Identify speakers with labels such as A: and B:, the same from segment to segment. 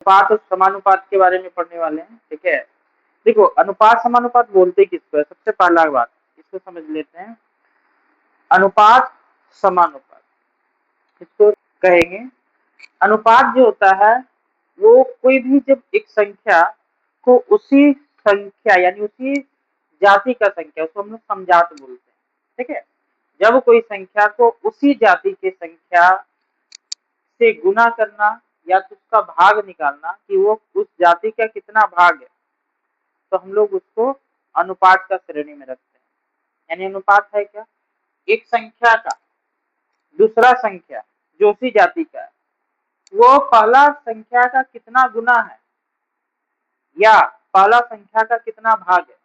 A: अनुपात और समानुपात के बारे में पढ़ने वाले हैं। ठीक है, देखो अनुपात समानुपात बोलते किसको है, सबसे पहला बात इसको समझ लेते हैं। अनुपात समानुपात इसको कहेंगे। अनुपात जो होता है वो कोई भी जब एक संख्या को उसी संख्या यानी उसी जाति का संख्या, उसको हम लोग समजात बोलते हैं। ठीक है, जब कोई संख्या को उसी जाति के संख्या से गुना करना या तो उसका भाग निकालना कि वो उस जाति का कितना भाग है, तो हम लोग उसको अनुपात का श्रेणी में रखते हैं। यानी अनुपात है क्या, एक संख्या का दूसरा संख्या जो उसी जाति का है वो पहला संख्या का कितना गुना है या पहला संख्या का कितना भाग है,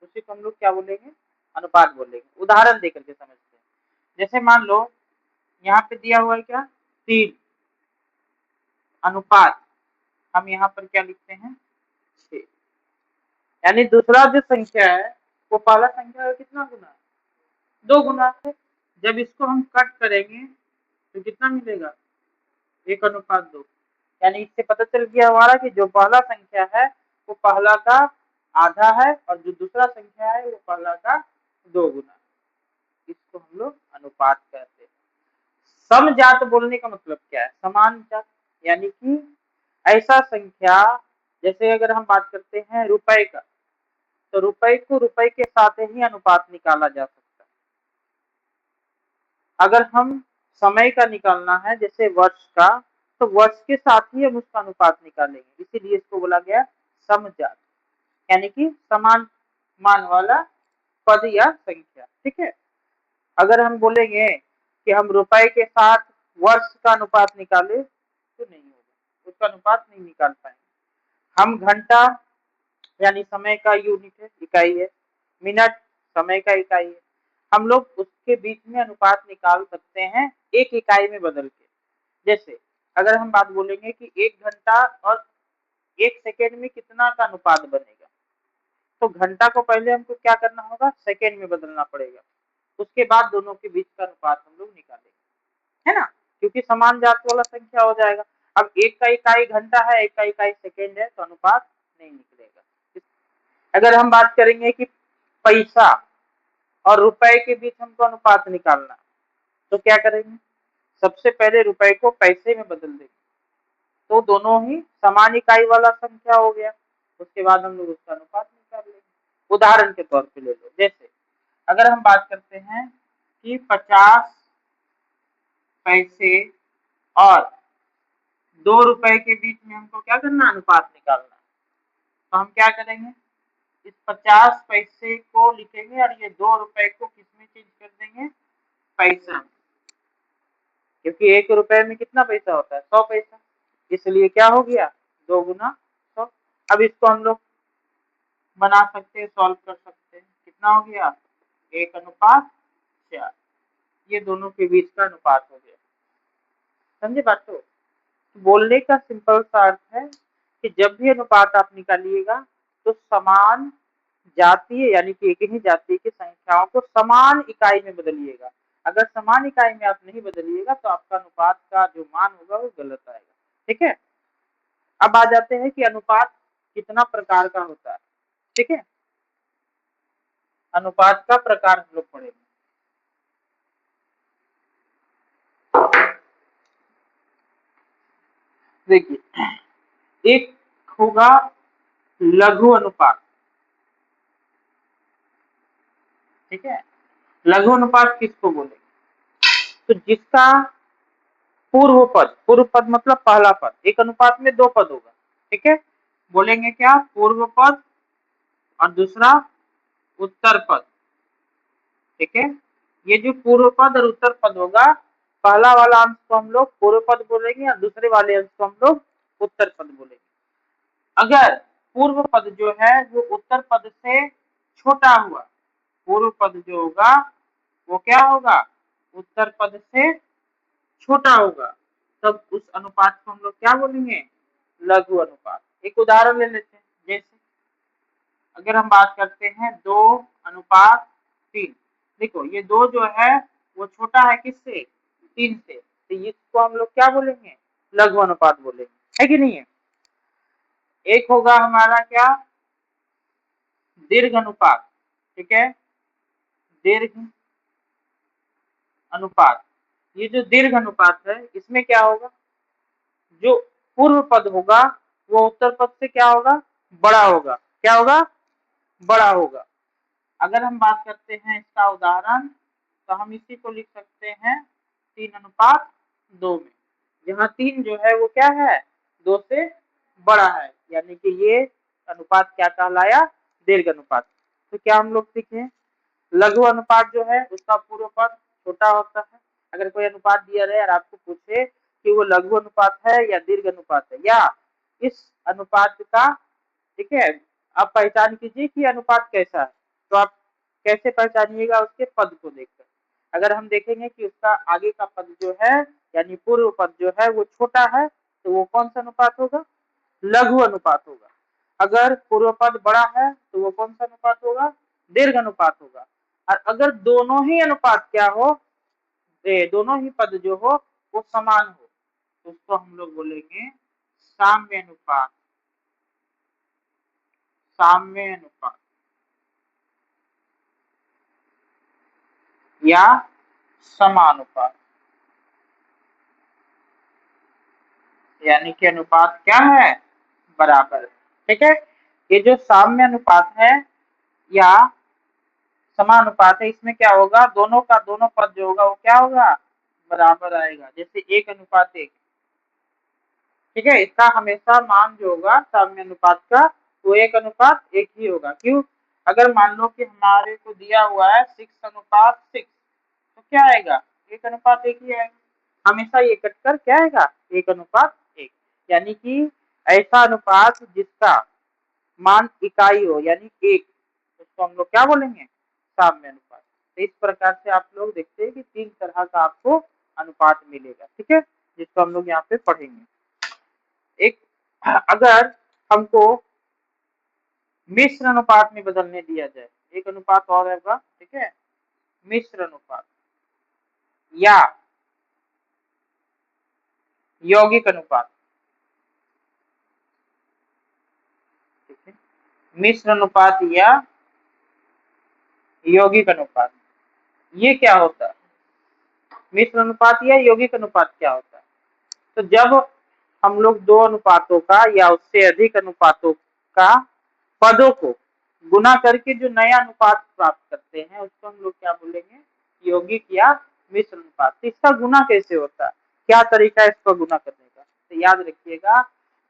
A: उसी को हम लोग क्या बोलेंगे, अनुपात बोलेंगे। उदाहरण देकर के समझते हैं। जैसे मान लो यहाँ पे दिया हुआ है क्या, 3 अनुपात हम यहाँ पर क्या लिखते हैं, 6। यानी दूसरा जो संख्या है वो पहला संख्या का कितना गुना है, 2 गुना है। जब इसको हम कट करेंगे तो कितना मिलेगा, 1:2। यानी इससे पता चल गया हमारा कि जो पहला संख्या है वो पहला का आधा है और जो दूसरा संख्या है वो पहला का 2 गुना। इसको हम लोग अनुपात कहते हैं। समजात बोलने का मतलब क्या है, समान जात, यानी कि ऐसा संख्या, जैसे अगर हम बात करते हैं रुपए का, तो रुपए को रुपए के साथ ही अनुपात निकाला जा सकता है। अगर हम समय का निकालना है जैसे वर्ष का, तो वर्ष के साथ ही हम उसका अनुपात निकालेंगे, इसीलिए इसको बोला गया समजात, यानी कि समान मान वाला पद या संख्या। ठीक है, अगर हम बोलेंगे कि हम रुपए के साथ वर्ष का अनुपात निकाले तो नहीं होगा, उसका अनुपात नहीं निकाल पाएंगे। हम घंटा यानी समय का यूनिट है, इकाई है, मिनट समय का इकाई है, हम लोग उसके बीच में अनुपात निकाल सकते हैं एक इकाई में बदल के। जैसे अगर हम बात बोलेंगे कि 1 घंटा और 1 सेकेंड में कितना का अनुपात बनेगा, तो घंटा को पहले हमको क्या करना होगा, सेकेंड में बदलना पड़ेगा, उसके बाद दोनों के बीच का अनुपात हम लोग निकालेंगे, है ना, क्योंकि समान जात वाला संख्या हो जाएगा। अब एक का इकाई घंटा है, एक का इकाई सेकेंड है, तो अनुपात नहीं निकलेगा। अगर हम बात करेंगे कि पैसा और रुपए के बीच हमको अनुपात निकालना, तो क्या करेंगे, सबसे पहले रुपए को पैसे में बदल देंगे, तो दोनों ही समान इकाई वाला संख्या हो गया, उसके बाद हम लोग उसका अनुपात निकाल लेंगे। उदाहरण के तौर पे ले लो, जैसे अगर हम बात करते हैं कि 50 पैसे और 2 रुपए के बीच में हमको क्या करना, अनुपात निकालना, तो हम क्या करेंगे, इस 50 पैसे को लिखेंगे और ये 2 रुपए को किसमें चेंज कर देंगे, पैसा, क्योंकि 1 रुपए में कितना पैसा होता है, 100 पैसा, इसलिए क्या हो गया, 2 गुना 100। अब इसको हम लोग बना सकते हैं, सॉल्व कर सकते हैं, कितना हो गया, 1:4। ये दोनों के बीच का अनुपात हो गया। समझे बात, तो बोलने का सिंपल सा अर्थ है कि जब भी अनुपात आप निकालिएगा तो समान जातीय यानी कि एक ही जाति की संख्याओं को समान इकाई में बदलिएगा। अगर समान इकाई में आप नहीं बदलिएगा तो आपका अनुपात का जो मान होगा वो गलत आएगा। ठीक है, अब आ जाते हैं कि अनुपात कितना प्रकार का होता है। ठीक है, अनुपात का प्रकार हम लोग पढ़ेंगे। देखिए, एक होगा लघु अनुपात। ठीक है, लघु अनुपात किसको बोलेंगे, तो जिसका पूर्व पद मतलब पहला पद, एक अनुपात में 2 पद होगा। ठीक है, बोलेंगे क्या, पूर्व पद और दूसरा उत्तर पद। ठीक है, ये जो पूर्व पद और उत्तर पद होगा, पहला वाला अंश को हम लोग पूर्व पद बोलेंगे और दूसरे वाले अंश को हम लोग उत्तर पद बोलेंगे। अगर पूर्व पद जो है वो उत्तर पद से छोटा हुआ, पूर्व पद जो होगा वो क्या होगा, उत्तर पद से छोटा होगा, तब उस अनुपात को हम लोग क्या बोलेंगे, लघु अनुपात। एक उदाहरण ले लेते हैं, जैसे अगर हम बात करते हैं 2:3, देखो ये 2 जो है वो छोटा है किससे, 3 से, तो इसको हम लोग क्या बोलेंगे, लघु अनुपात बोलेंगे, है कि नहीं है। एक होगा हमारा क्या, दीर्घ अनुपात, ठीक है, दीर्घ अनुपात। ये जो दीर्घ अनुपात है इसमें क्या होगा, जो पूर्व पद होगा वो उत्तर पद से क्या होगा, बड़ा होगा। क्या होगा, बड़ा होगा। अगर हम बात करते हैं इसका उदाहरण, तो हम इसी को लिख सकते हैं 3:2 में, जहाँ 3 जो है वो क्या है, 2 से बड़ा है, यानी कि ये अनुपात क्या कहलाया, दीर्घ अनुपात। तो क्या हम लोग सीखे, लघु अनुपात जो है उसका पूर्व पद छोटा होता है। अगर कोई अनुपात दिया रहे और आपको पूछे कि वो लघु अनुपात है या दीर्घ अनुपात है, या इस अनुपात का, ठीक है, आप पहचान कीजिए कि अनुपात कैसा है, तो आप कैसे पहचानिएगा, उसके पद को देखकर। अगर हम देखेंगे कि उसका आगे का पद जो है, यानी पूर्व पद जो है वो छोटा है, तो वो कौन सा अनुपात होगा, लघु अनुपात होगा। अगर पूर्व पद बड़ा है तो वो कौन सा अनुपात होगा, दीर्घ अनुपात होगा। और अगर दोनों ही अनुपात क्या हो, दोनों ही पद जो हो वो समान हो, तो उसको हम लोग बोलेंगे साम्य अनुपात, साम्य अनुपात या समानुपात। यानी कि अनुपात क्या है, बराबर। ठीक है, ये जो साम्य अनुपात है या समानुपात है, इसमें क्या होगा, दोनों का दोनों पद जो होगा वो क्या होगा, बराबर आएगा। जैसे 1:1, ठीक है, इसका हमेशा मान जो होगा साम्य अनुपात का, वो 1:1 ही होगा। क्यों, अगर मान लो कि हमारे को दिया हुआ है 6:6, तो क्या आएगा, 1:1 ही आएगा। हमेशा ये कटकर क्या आएगा, 1:1। यानी कि ऐसा अनुपात जिसका मान इकाई हो, यानी 1, उसको हम लोग क्या बोलेंगे, साम्य अनुपात। तो इस प्रकार से आप लोग देखते हैं कि 3 तरह का आपको अनुपात मिलेगा, ठीक है, जिसको हम लोग यहाँ पे पढ़ेंगे। एक, अगर हमको मिश्र अनुपात में बदलने दिया जाए, एक अनुपात और होगा, ठीक है, मिश्र अनुपात या यौगिक अनुपात, ठीक है, मिश्र अनुपात या यौगिक अनुपात, ये क्या होता है, मिश्र अनुपात या यौगिक अनुपात क्या होता है, तो जब हम लोग दो अनुपातों का या उससे अधिक अनुपातों का पदों को गुना करके जो नया अनुपात प्राप्त करते हैं उसको हम लोग क्या बोलेंगे, यौगिक या मिश्र अनुपात। तो इसका गुना कैसे होता है, क्या तरीका है इसका गुना करने का, तो याद रखिएगा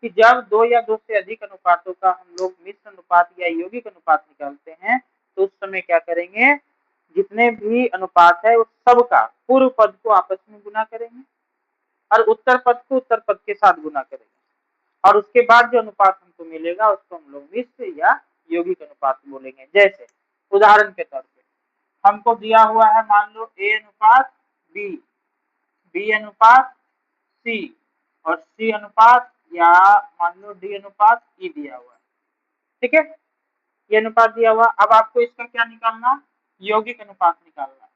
A: कि जब दो या दो से अधिक अनुपातों का हम लोग मिश्र अनुपात या यौगिक अनुपात निकालते हैं, तो उस समय क्या करेंगे, जितने भी अनुपात है उस सब का पूर्व पद को आपस में गुना करेंगे और उत्तर पद को उत्तर पद के साथ गुना करेंगे, और उसके बाद जो अनुपात हमको मिलेगा उसको हम लोग मिश्र या यौगिक अनुपात बोलेंगे। जैसे उदाहरण के तौर पे हमको दिया हुआ है, मान लो ए अनुपात बी, बी अनुपात सी और सी अनुपात या मान लो डी अनुपात ई दिया हुआ है, ठीक है, ये अनुपात दिया हुआ। अब आपको इसका क्या निकालना, यौगिक अनुपात निकालना।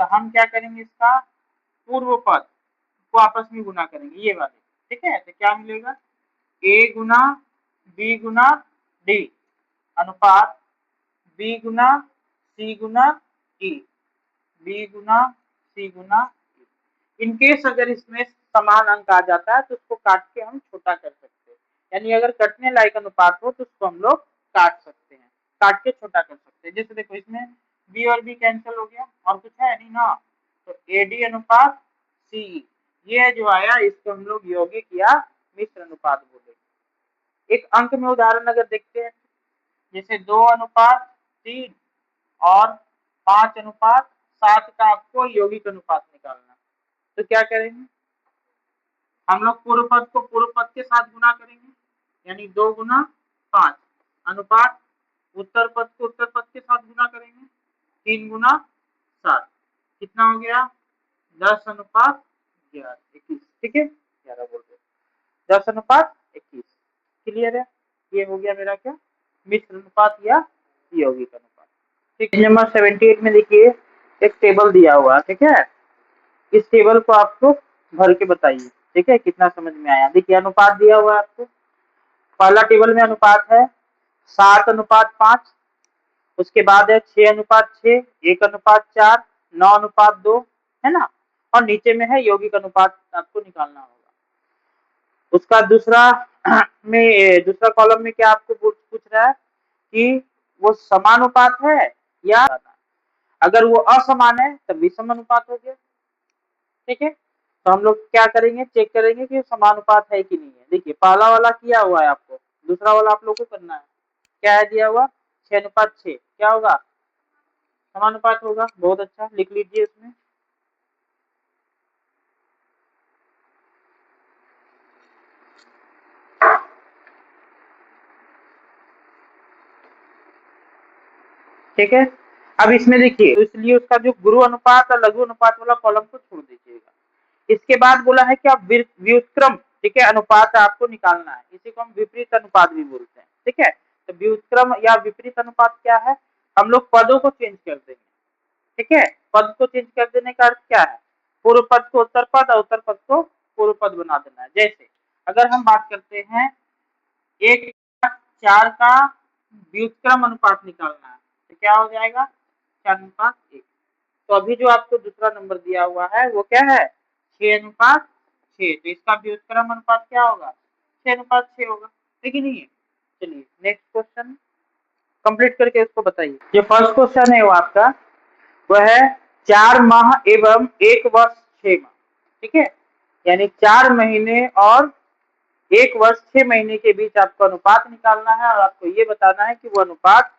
A: तो हम क्या करेंगे, इसका पूर्व पद को आपस में गुना करेंगे, ये वाले, ठीक है, तो क्या मिलेगा, ए गुना बी गुना डी अनुपात बी गुना सी गुना ई, बी गुना सी गुना ई। इनकेस अगर इसमें समान अंक आ जाता है तो उसको काट के हम छोटा कर सकते हैं, यानी अगर कटने लायक अनुपात हो तो उसको हम लोग काट सकते हैं, काट के छोटा कर सकते हैं। जैसे देखो इसमें बी और बी कैंसिल हो गया और कुछ है नहीं ना, तो ए डी अनुपात सी, ये जो आया इसको हम लोग यौगिक या मिश्र अनुपात बोलेंगे। एक अंक में उदाहरण अगर देखते हैं, जैसे 2:3 और 5:7 का आपको यौगिक अनुपात निकालना, तो क्या करेंगे, हम लोग पूर्व पद को पूर्व पद के साथ गुना करेंगे, यानी 2 गुना 5 अनुपात उत्तर पद को उत्तर पद के साथ गुना करेंगे, 3 गुना 7, कितना हो गया, 10:11, ठीक है, 11 बोल रहे, 10:21। क्लियर है, ये हो गया मेरा क्या, मिश्र अनुपात या यौगिक अनुपात। ठीक, नंबर 78 में देखिए एक टेबल दिया हुआ, ठीक है, इस टेबल को आपको भर के बताइए, ठीक है, कितना समझ में आया। देखिए अनुपात दिया हुआ है आपको, पहला टेबल में अनुपात है 7:5, उसके बाद है 6:6, 1:4, 9:2, है ना। और नीचे में है यौगिक अनुपात, आपको निकालना होगा। उसका दूसरा दूसरा कॉलम में क्या आपको पूछ रहा है कि वो समानुपात है या, अगर वो असमान है तब विषम अनुपात हो गया। ठीक है, तो हम लोग क्या करेंगे, चेक करेंगे कि समानुपात है कि नहीं है। देखिए पहला वाला किया हुआ है आपको, दूसरा वाला आप लोग को करना है। क्या है दिया हुआ, 6:6, क्या होगा, समानुपात होगा। बहुत अच्छा, लिख लीजिए इसमें। ठीक है, अब इसमें देखिए, तो इसलिए उसका जो गुरु अनुपात और लघु अनुपात वाला कॉलम को छोड़ दीजिएगा। इसके बाद बोला है कि आप व्युत्क्रम, ठीक है, अनुपात आपको निकालना है। इसी को हम विपरीत अनुपात भी बोलते हैं। ठीक है, तो व्युत्क्रम या विपरीत अनुपात क्या है, हम लोग पदों को चेंज कर देंगे। ठीक है, पद को चेंज कर देने का अर्थ क्या है, पूर्व पद को उत्तर पद और उत्तर पद को पूर्व पद बना देना है। जैसे अगर हम बात करते हैं 1:4 का व्युत्क्रम अनुपात निकालना है, तो क्या हो जाएगा, 4:1। तो अभी जो आपको दूसरा नंबर दिया हुआ है वो क्या है, 6:6। तो इसका व्युत्क्रम अनुपात क्या होगा, 6:6 होगा। ठीक है, नहीं है। चलिए नेक्स्ट क्वेश्चन कंप्लीट करके इसको बताइए। जो फर्स्ट क्वेश्चन है वो आपका, वह है 4 माह एवं 1 वर्ष 6 माह। ठीक है, यानी 4 महीने और 1 वर्ष 6 महीने के बीच आपको अनुपात निकालना है, और आपको ये बताना है कि वो अनुपात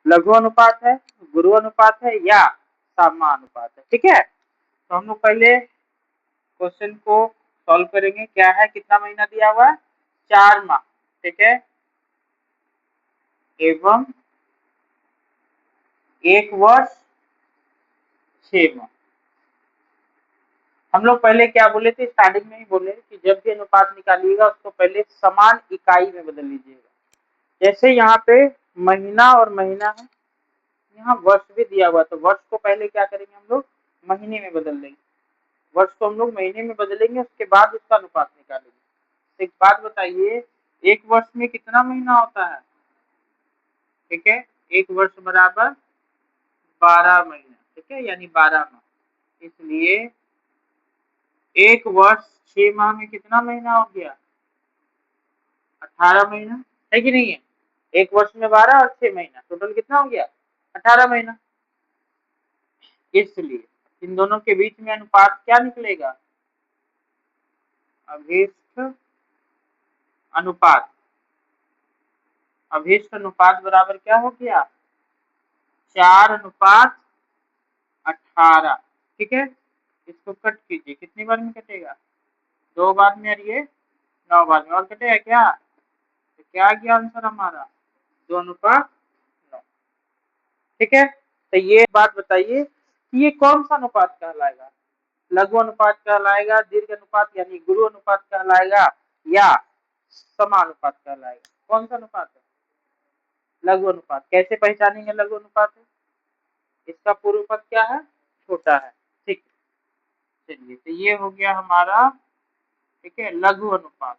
A: लघु अनुपात है, गुरु अनुपात है या समानुपात है। ठीक है, तो हम लोग पहले क्वेश्चन को सॉल्व करेंगे। क्या है, कितना महीना दिया हुआ है, 4 माह। ठीक है, एवं 1 वर्ष 6 माह। हम लोग पहले क्या बोले थे, स्टार्टिंग में ही बोले कि जब भी अनुपात निकालिएगा उसको पहले समान इकाई में बदल लीजिएगा। जैसे यहाँ पे महीना और महीना है, यहाँ वर्ष भी दिया हुआ, तो वर्ष को पहले क्या करेंगे, हम लोग महीने में बदल देंगे। वर्ष को हम लोग महीने में बदलेंगे, उसके बाद उसका अनुपात निकालेंगे। एक बात बताइए, 1 वर्ष में कितना महीना होता है, ठीक है, 1 वर्ष बराबर 12 महीना। ठीक है, यानी 12 माह। इसलिए 1 वर्ष 6 माह में कितना महीना हो गया, 18 महीना, है कि नहीं है। 1 वर्ष में 12 और 6 महीना, टोटल कितना हो गया, 18 महीना। इसलिए इन दोनों के बीच में अनुपात क्या निकलेगा, अभिष्ट अनुपात। अभिष्ट अनुपात बराबर क्या हो गया, 4:18। ठीक है, इसको कट कीजिए, कितनी बार में कटेगा, 2 बार में, और ये 9 बार में, और कटेगा क्या, तो क्या आ गया आंसर हमारा, 2:9। ठीक है, तो ये बात बताइए कि ये कौन सा अनुपात कहलाएगा, लघु अनुपात कहलाएगा, दीर्घ अनुपात यानी गुरु अनुपात कहलाएगा, या समानुपात कहलाएगा। कौन सा अनुपात है, लघु अनुपात। कैसे पहचानेंगे लघु अनुपात है, इसका पूर्व पद क्या है, छोटा है। ठीक है, चलिए, तो ये हो गया हमारा, ठीक है, लघु अनुपात।